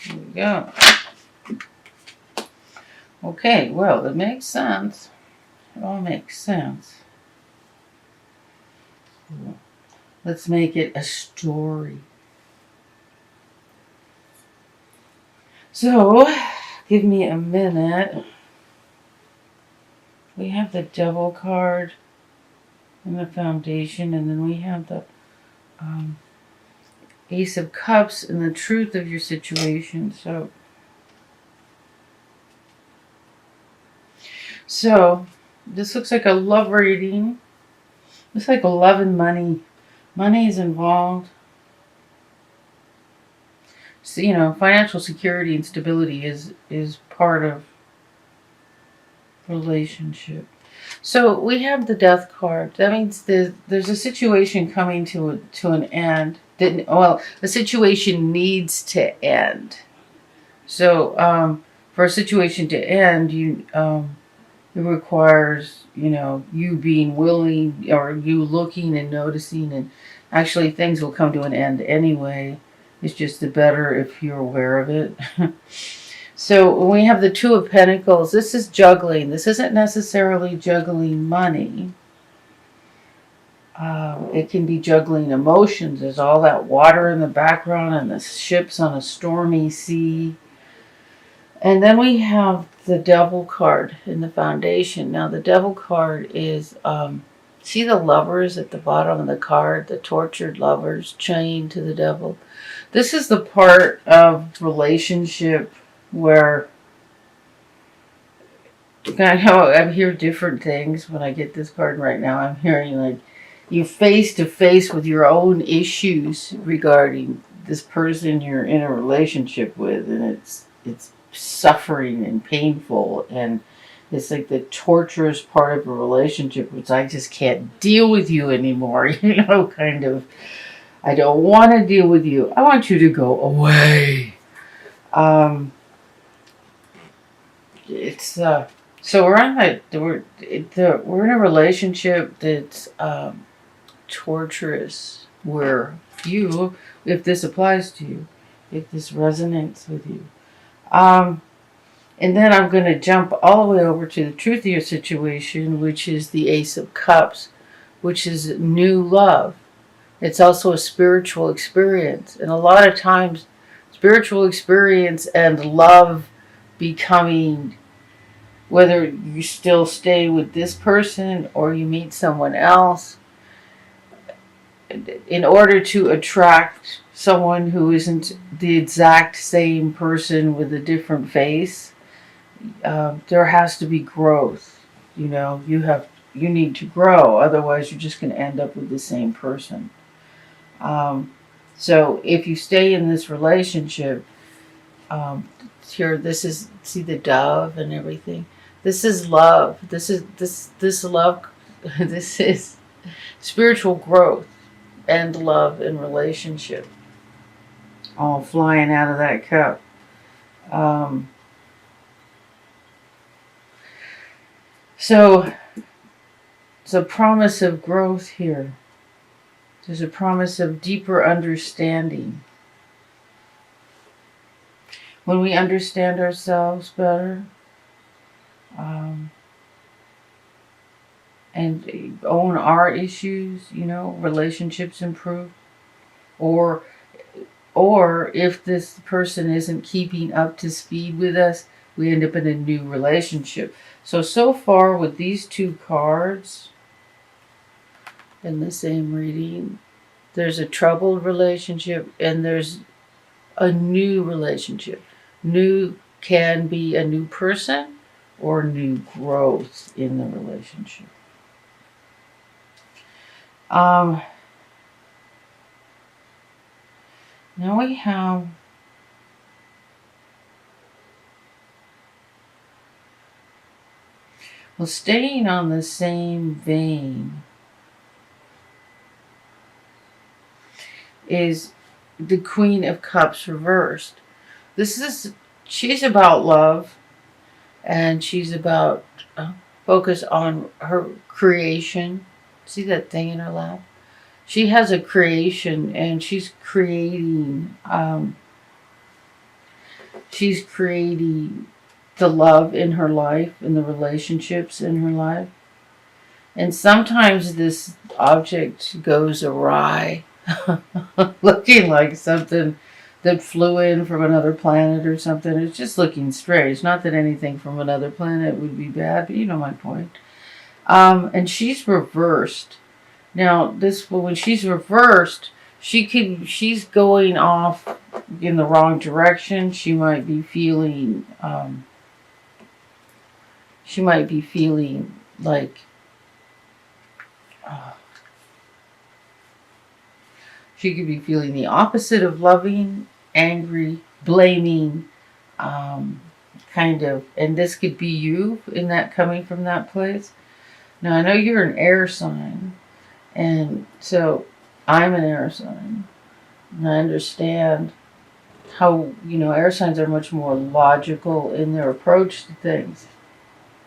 There we go. Okay, well, it makes sense. It all makes sense. Let's make it a story. So, give me a minute. We have the Devil card in the Foundation, and then we have the Ace of Cups and the truth of your situation. So this looks like a love reading. Looks like love and money. Money is involved. So, financial security and stability is part of relationship. So we have the Death card. That means there's a situation coming to an end. The situation needs to end. So for a situation to end, it requires you being willing, or you looking and noticing, and actually things will come to an end anyway. It's just the better if you're aware of it. So when we have the Two of Pentacles, this is juggling. This isn't necessarily juggling money. It can be juggling emotions. There's all that water in the background and the ships on a stormy sea. And then we have the Devil card in the Foundation. Now the Devil card is, see the lovers at the bottom of the card, the tortured lovers chained to the devil. This is the part of relationship where I know I hear different things when I get this card right now. I'm hearing like you face to face with your own issues regarding this person you're in a relationship with, and it's suffering and painful, and it's like the torturous part of a relationship, which I just can't deal with you anymore. Kind of. I don't want to deal with you. I want you to go away. It's so we're in a relationship that's torturous. Where if this applies to you, if this resonates with you, and then I'm going to jump all the way over to the truth of your situation, which is the Ace of Cups, which is new love. It's also a spiritual experience, and a lot of times, spiritual experience and love becoming, whether you still stay with this person or you meet someone else, in order to attract someone who isn't the exact same person with a different face, there has to be growth. You need to grow, otherwise you're just going to end up with the same person. So if you stay in this relationship, here, see the dove and everything. This is love. This love. This is spiritual growth and love and relationship, all flying out of that cup. So it's a promise of growth here. There's a promise of deeper understanding. When we understand ourselves better, and own our issues, relationships improve. Or if this person isn't keeping up to speed with us, we end up in a new relationship. So far with these two cards in the same reading, there's a troubled relationship and there's a new relationship. New can be a new person or new growth in the relationship. Now we have staying on the same vein is the Queen of Cups reversed. She's about love, and she's about focus on her creation. See that thing in her lap? She has a creation, and she's creating She's creating the love in her life and the relationships in her life. And sometimes this object goes awry, looking like something that flew in from another planet or something. It's just looking strange. Not that anything from another planet would be bad, but you know my point. And she's reversed. Now, when she's reversed, she's going off in the wrong direction. She might be feeling like she could be feeling the opposite of loving, angry, blaming, kind of, and this could be you in that, coming from that place. Now, I know you're an air sign, and so I'm an air sign, and I understand how, air signs are much more logical in their approach to things.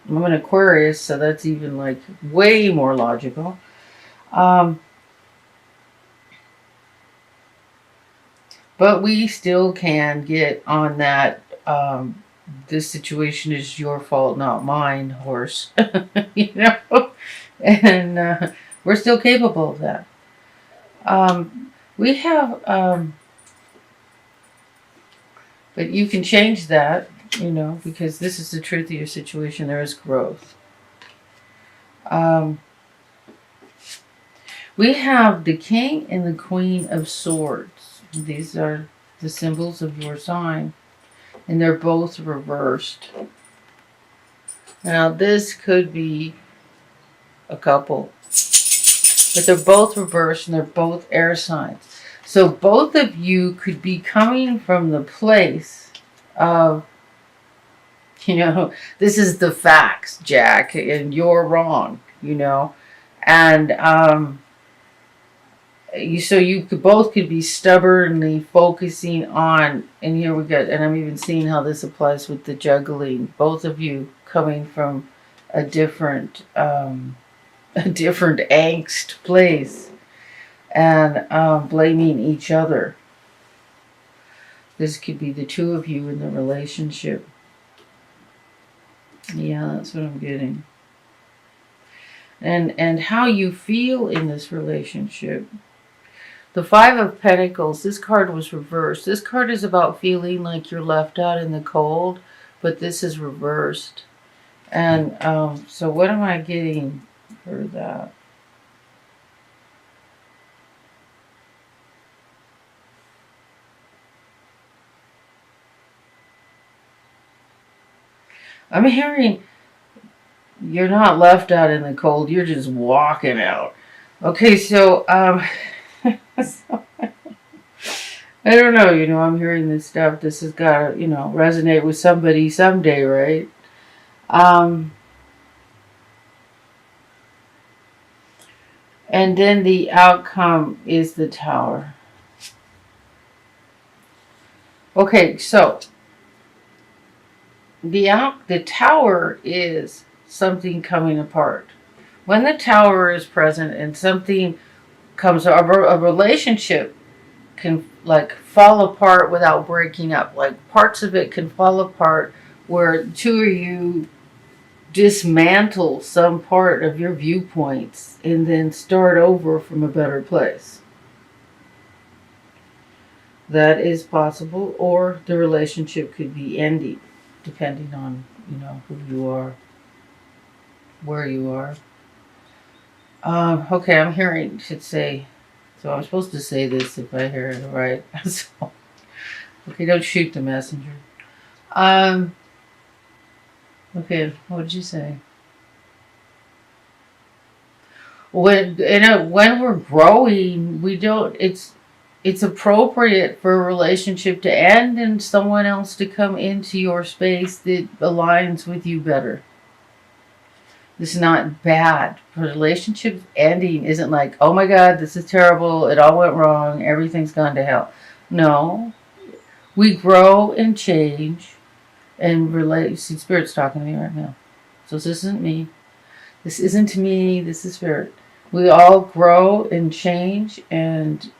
I'm an Aquarius, so that's even like way more logical. But we still can get on that, this situation is your fault, not mine, horse. And we're still capable of that. We have, but you can change that, because this is the truth of your situation. There is growth. We have the King and the Queen of Swords. These are the symbols of your sign, and they're both reversed. Now, this could be a couple, but they're both reversed and they're both air signs. So both of you could be coming from the place of, this is the facts, Jack, and you're wrong, and you could be stubbornly focusing on, and here we go, and I'm even seeing how this applies with the juggling. Both of you coming from a different angst place, and blaming each other. This could be the two of you in the relationship. Yeah, that's what I'm getting. And how you feel in this relationship. The Five of Pentacles, this card was reversed. This card is about feeling like you're left out in the cold, but this is reversed. And so what am I getting for that? I'm hearing you're not left out in the cold, you're just walking out. Okay, so, so I don't know, I'm hearing this stuff. This has got to, resonate with somebody someday, right? And then the outcome is the Tower. Okay, so the Tower is something coming apart. When the Tower is present and something comes, a relationship can like fall apart without breaking up. Like parts of it can fall apart where two of you dismantle some part of your viewpoints and then start over from a better place. That is possible, or the relationship could be ending, depending on, who you are, where you are. Okay, I'm hearing, should say, so I'm supposed to say this if I hear it right. So, okay, don't shoot the messenger. Okay, what did you say? When we're growing, we don't. It's appropriate for a relationship to end and someone else to come into your space that aligns with you better. This is not bad. Relationship ending isn't like, oh my God, this is terrible. It all went wrong. Everything's gone to hell. No. We grow and change and relate. See, Spirit's talking to me right now. So this isn't me. This isn't me. This is Spirit. We all grow and change and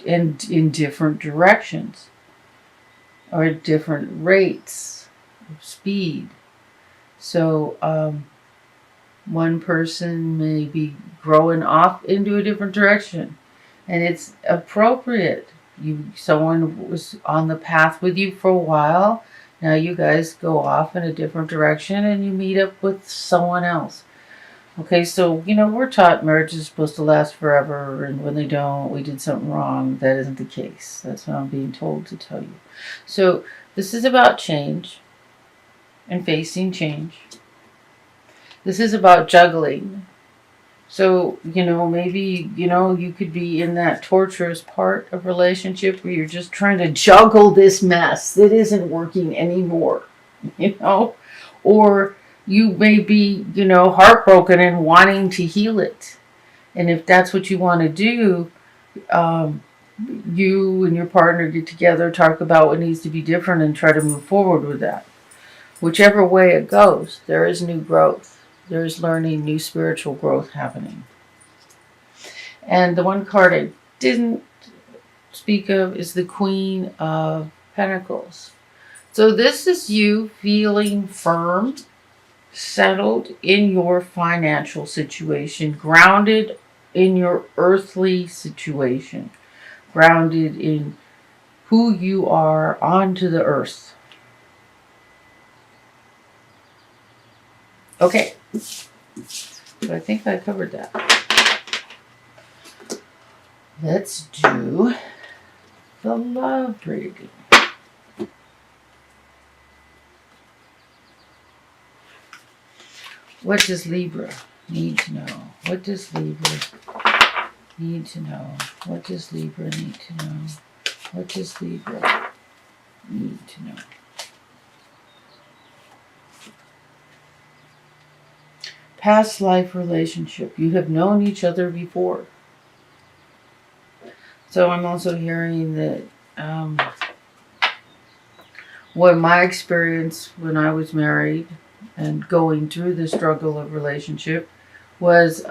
in different directions. or at different rates of speed. So one person may be growing off into a different direction, and it's appropriate. Someone was on the path with you for a while. Now you guys go off in a different direction, and you meet up with someone else. Okay, so we're taught marriage is supposed to last forever, and when they don't, we did something wrong. That isn't the case. That's what I'm being told to tell you. So this is about change and facing change. This is about juggling. So, maybe, you could be in that torturous part of relationship where you're just trying to juggle this mess that isn't working anymore, or you may be, heartbroken and wanting to heal it. And if that's what you want to do, you and your partner get together, talk about what needs to be different, and try to move forward with that. Whichever way it goes, there is new growth. There's learning, new spiritual growth happening. And the one card I didn't speak of is the Queen of Pentacles. So this is you feeling firm, settled in your financial situation, grounded in your earthly situation, grounded in who you are onto the earth. Okay, so I think I covered that. Let's do the love reading. What does Libra need to know? What does Libra need to know? What does Libra need to know? What does Libra need to know? Past life relationship. You have known each other before. So I'm also hearing that what my experience when I was married and going through the struggle of relationship was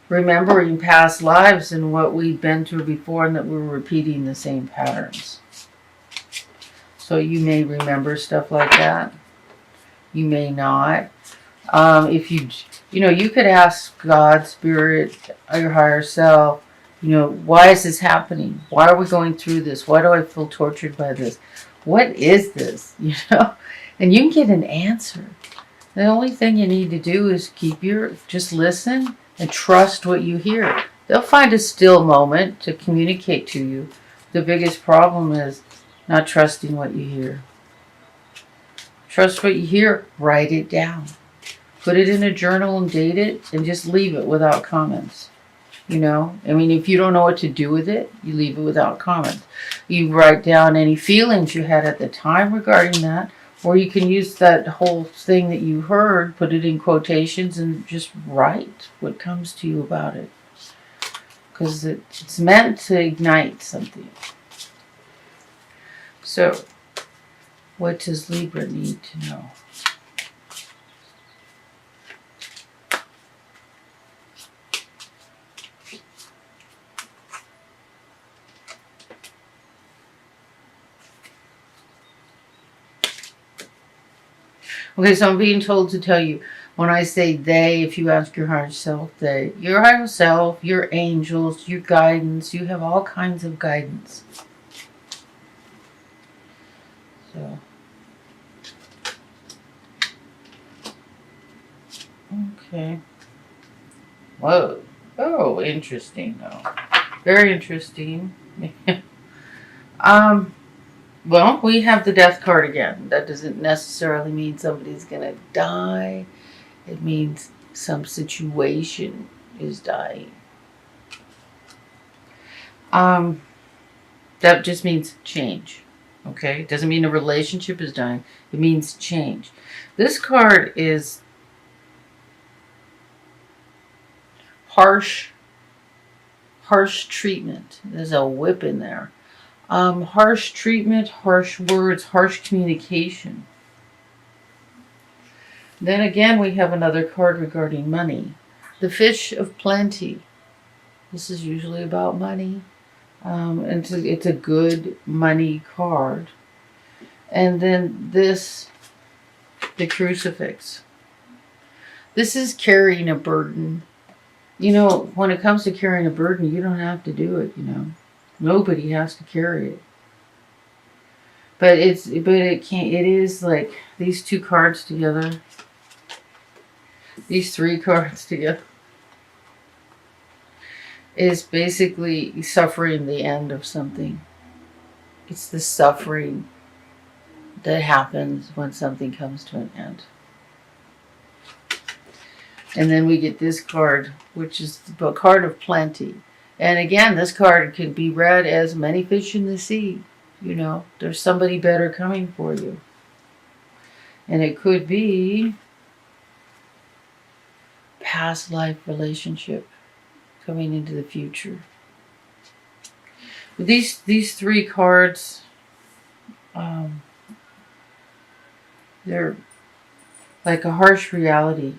remembering past lives and what we'd been through before, and that we were repeating the same patterns. So you may remember stuff like that. You may not. If you could ask God, Spirit, your higher self, why is this happening? Why are we going through this? Why do I feel tortured by this? What is this? And you can get an answer. The only thing you need to do is just listen and trust what you hear. They'll find a still moment to communicate to you. The biggest problem is not trusting what you hear. Trust what you hear. Write it down. Put it in a journal and date it, and just leave it without comments. If you don't know what to do with it, you leave it without comments. You write down any feelings you had at the time regarding that, or you can use that whole thing that you heard, put it in quotations, and just write what comes to you about it. Because it's meant to ignite something. So, what does Libra need to know? Okay, so I'm being told to tell you, when I say they, if you ask your higher self, your higher self, your angels, your guidance, you have all kinds of guidance. So, okay. Whoa. Oh, interesting though. Very interesting. Well, we have the death card again. That doesn't necessarily mean somebody's going to die. It means some situation is dying. That just means change. Okay? It doesn't mean a relationship is dying. It means change. This card is harsh treatment. There's a whip in there. Harsh treatment, harsh words, harsh communication. Then again, we have another card regarding money. The fish of plenty. This is usually about money. And it's a good money card. And then this, the crucifix. This is carrying a burden. You know, when it comes to carrying a burden, you don't have to do it, you know. Nobody has to carry it. But it is like these two cards together. These three cards together is basically suffering the end of something. It's the suffering that happens when something comes to an end. And then we get this card, which is the card of plenty. And again, this card can be read as many fish in the sea. You know, there's somebody better coming for you. And it could be past life relationship coming into the future. But these three cards, they're like a harsh reality.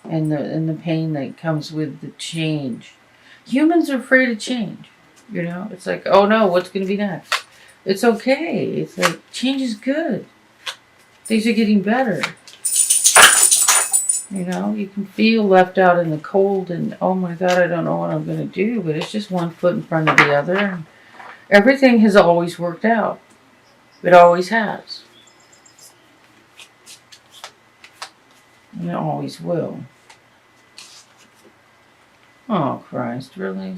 And the pain that comes with the change. Humans are afraid of change. You know, it's like, oh no, what's going to be next? It's okay. It's like, change is good. Things are getting better. You know, you can feel left out in the cold and, oh my God, I don't know what I'm going to do. But it's just one foot in front of the other. And everything has always worked out. It always has. And it always will. Oh, Christ, really?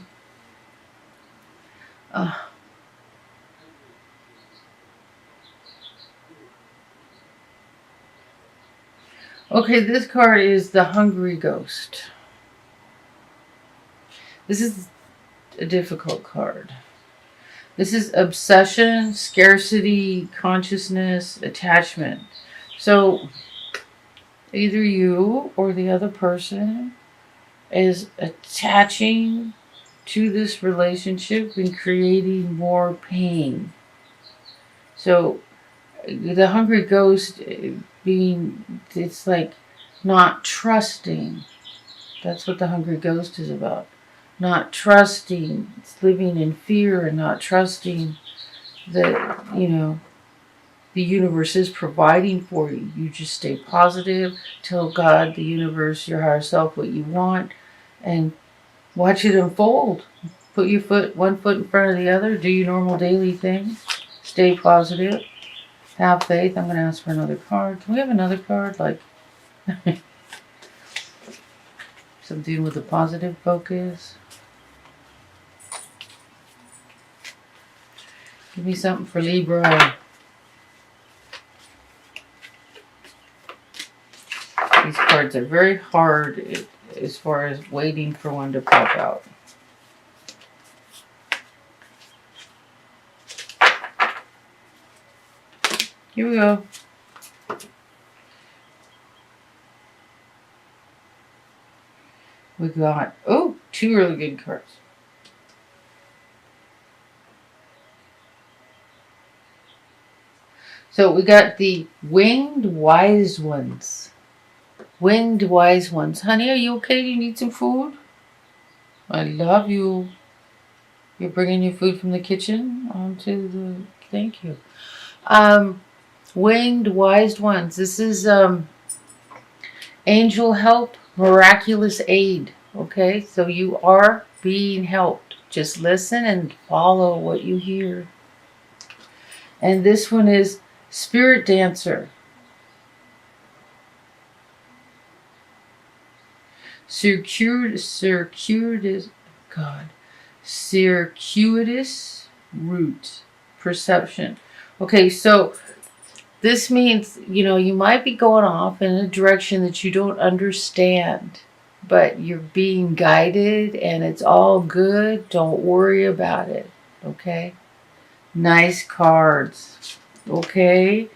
Okay, this card is the Hungry Ghost. This is a difficult card. This is obsession, scarcity, consciousness, attachment. So, either you or the other person is attaching to this relationship and creating more pain. So the Hungry Ghost being, it's like not trusting. That's what the Hungry Ghost is about. Not trusting. It's living in fear and not trusting that, you know, the universe is providing for you. You just stay positive, tell God, the universe, your higher self what you want, and watch it unfold. Put one foot in front of the other. Do your normal daily things. Stay positive. Have faith. I'm going to ask for another card. Can we have another card? Like something with a positive focus. Give me something for Libra. These cards are very hard as far as waiting for one to pop out. Here we go. We got, oh, two really good cards. So we got the Winged Wise Ones. Winged Wise Ones. Honey, are you okay? Do you need some food? I love you. You're bringing your food from the kitchen onto the... Thank you. Winged Wise Ones. This is angel help, miraculous aid. Okay? So you are being helped. Just listen and follow what you hear. And this one is Spirit Dancer. Circuitous root perception. Okay, so this means, you know, you might be going off in a direction that you don't understand, but you're being guided and it's all good. Don't worry about it. Okay? Nice cards. Okay?